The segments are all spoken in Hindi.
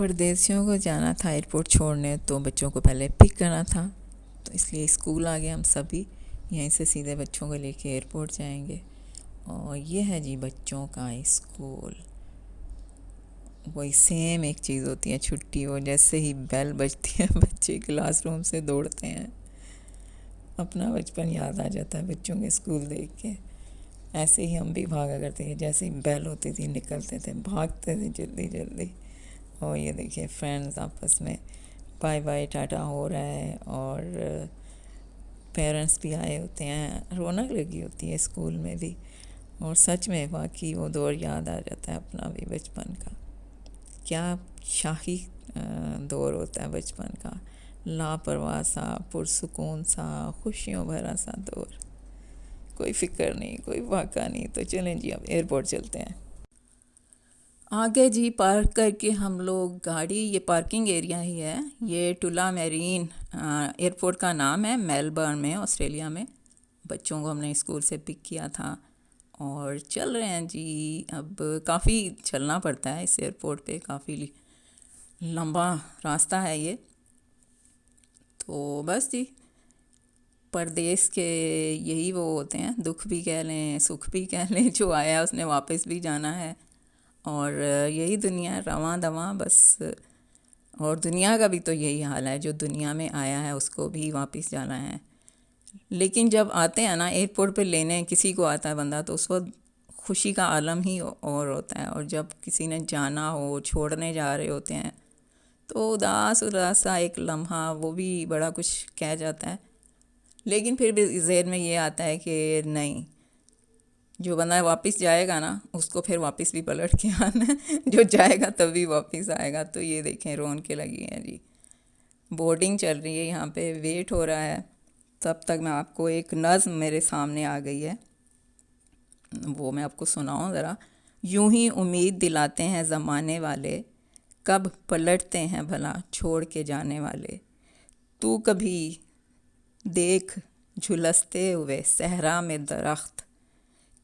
परदेसियों को जाना था एयरपोर्ट छोड़ने, तो बच्चों को पहले पिक करना था, तो इसलिए स्कूल आ गए हम सभी। यहीं से सीधे बच्चों को लेके एयरपोर्ट जाएंगे। और ये है जी बच्चों का स्कूल। वही सेम एक चीज़ होती है, छुट्टी हो जैसे ही बेल बजती है बच्चे क्लासरूम से दौड़ते हैं। अपना बचपन याद आ जाता है बच्चों के स्कूल देख के। ऐसे ही हम भी भागा करते थे, जैसे ही बेल होती थी निकलते थे, भागते थे जल्दी जल्दी। और ये देखिए फ्रेंड्स आपस में बाय बाय टाटा हो रहा है, और पेरेंट्स भी आए होते हैं, रौनक लगी होती है स्कूल में भी। और सच में बाकी वो दौर याद आ जाता है अपना भी बचपन का। क्या शाही दौर होता है बचपन का, लापरवाह सा, पुरसुकून सा, खुशियों भरा सा दौर। कोई फिक्र नहीं, कोई वाक़ा नहीं। तो चलें जी, अब एयरपोर्ट चलते हैं। आगे जी पार्क करके हम लोग गाड़ी, ये पार्किंग एरिया ही है, ये टुला मैरीन एयरपोर्ट का नाम है, मेलबर्न में, ऑस्ट्रेलिया में। बच्चों को हमने स्कूल से पिक किया था और चल रहे हैं जी। अब काफ़ी चलना पड़ता है इस एयरपोर्ट पे, काफ़ी लंबा रास्ता है ये। तो बस जी, परदेश के यही वो होते हैं, दुख भी कह लें सुख भी कह लें। जो आया है उसने वापस भी जाना है, और यही दुनिया है, रवां दवां बस। और दुनिया का भी तो यही हाल है, जो दुनिया में आया है उसको भी वापस जाना है। लेकिन जब आते हैं ना एयरपोर्ट पे लेने, किसी को आता है बंदा, तो उस वक्त खुशी का आलम ही और होता है। और जब किसी ने जाना हो, छोड़ने जा रहे होते हैं, तो उदास उदास सा एक लम्हा, वो भी बड़ा कुछ कह जाता है। लेकिन फिर भी ज़हन में ये आता है कि नहीं, जो बंदा वापस जाएगा ना उसको फिर वापस भी पलट के आना है। जो जाएगा तभी वापस आएगा। तो ये देखें रौनकें लगी हैं जी, बोर्डिंग चल रही है, यहाँ पे वेट हो रहा है। तब तक मैं आपको एक नज़्म मेरे सामने आ गई है, वो मैं आपको सुनाऊँ ज़रा। यूं ही उम्मीद दिलाते हैं ज़माने वाले, कब पलटते हैं भला छोड़ के जाने वाले। तू कभी देख झुलसते हुए सहरा में दरख्त,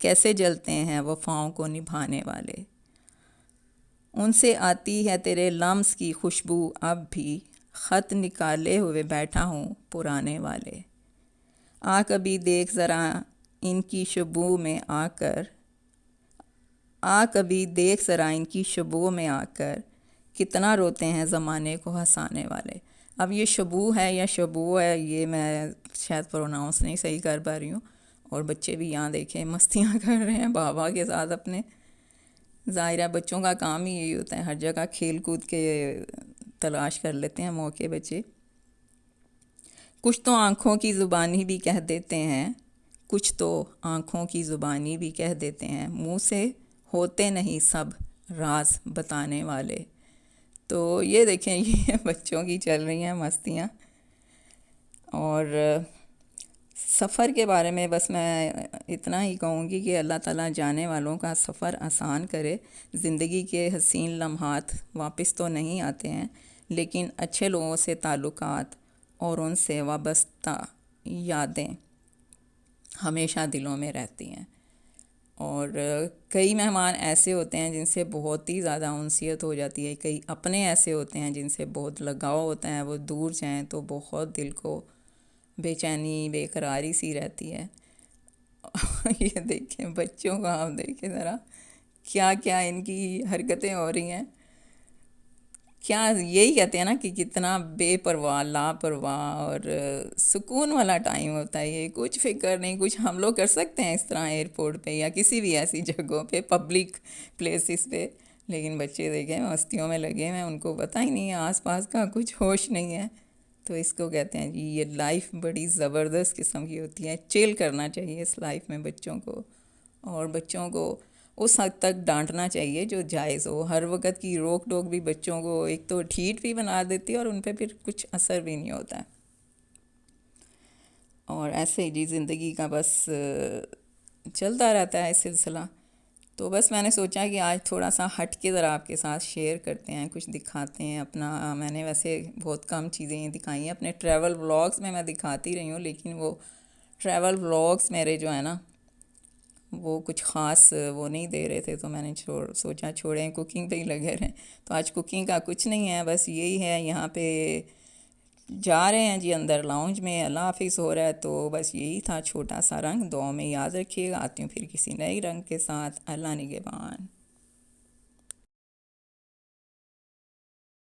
कैसे जलते हैं वफ़ाओं को निभाने वाले। उनसे आती है तेरे लम्स की खुशबू अब भी, ख़त निकाले हुए बैठा हूँ पुराने वाले। आ कभी देख ज़रा इनकी शबू में आकर, आ कभी देख ज़रा इनकी शबू में आकर, कितना रोते हैं ज़माने को हंसाने वाले। अब ये शबू है या शबू है, ये मैं शायद प्रोनाउंस नहीं सही कर पा रही हूँ। और बच्चे भी यहाँ देखें मस्तियाँ कर रहे हैं बाबा के साथ अपने। ज़ाहिर है बच्चों का काम ही यही होता है, हर जगह खेल कूद के तलाश कर लेते हैं मौके बच्चे। कुछ तो आँखों की ज़ुबानी भी कह देते हैं, कुछ तो आँखों की ज़ुबानी भी कह देते हैं, मुँह से होते नहीं सब राज बताने वाले। तो ये देखें, ये बच्चों की चल रही हैं मस्तियाँ। और सफ़र के बारे में बस मैं इतना ही कहूँगी कि अल्लाह ताला जाने वालों का सफ़र आसान करे। ज़िंदगी के हसीन लम्हात वापस तो नहीं आते हैं, लेकिन अच्छे लोगों से ताल्लुकात और उनसे वाबस्ता यादें हमेशा दिलों में रहती हैं। और कई मेहमान ऐसे होते हैं जिनसे बहुत ही ज़्यादा उनसियत हो जाती है, कई अपने ऐसे होते हैं जिनसे बहुत लगाव होता है, वो दूर जाएं तो बहुत दिल को बेचैनी बेकरारी सी रहती है। ये देखें बच्चों को, आप देखें ज़रा क्या क्या इनकी हरकतें हो रही हैं। क्या यही कहते हैं ना कि कितना बेपरवाह लापरवाह और सुकून वाला टाइम होता है ये। कुछ फिक्र नहीं, कुछ हम लोग कर सकते हैं इस तरह एयरपोर्ट पे या किसी भी ऐसी जगहों पे, पब्लिक प्लेसेस पे। लेकिन बच्चे देखें मस्तियों में लगे हैं, उनको पता ही नहीं है आसपास का, कुछ होश नहीं है। तो इसको कहते हैं जी, ये लाइफ बड़ी ज़बरदस्त किस्म की होती है। चिल करना चाहिए इस लाइफ में बच्चों को, और बच्चों को उस हद तक डांटना चाहिए जो जायज़ हो। हर वक्त की रोक टोक भी बच्चों को एक तो ढीठ भी बना देती है और उन पर फिर कुछ असर भी नहीं होता है। और ऐसे ही जी ज़िंदगी का बस चलता रहता है सिलसिला। तो बस मैंने सोचा कि आज थोड़ा सा हट के ज़रा आपके साथ शेयर करते हैं, कुछ दिखाते हैं अपना। मैंने वैसे बहुत कम चीज़ें दिखाई हैं अपने ट्रैवल व्लॉग्स में, मैं दिखाती रही हूँ, लेकिन वो ट्रैवल व्लॉग्स मेरे जो है ना वो कुछ ख़ास वो नहीं दे रहे थे, तो मैंने सोचा छोड़ें, कुकिंग पे ही लगे रहें। तो आज कुकिंग का कुछ नहीं है, बस यही है, यहाँ पे जा रहे हैं जी अंदर लाउंज में, अल्लाह हाफिज़ हो रहा है। तो बस यही था छोटा सा रंग, दुआ में याद रखिएगा। आती हूँ फिर किसी नए रंग के साथ। अल्लाह निगहबान।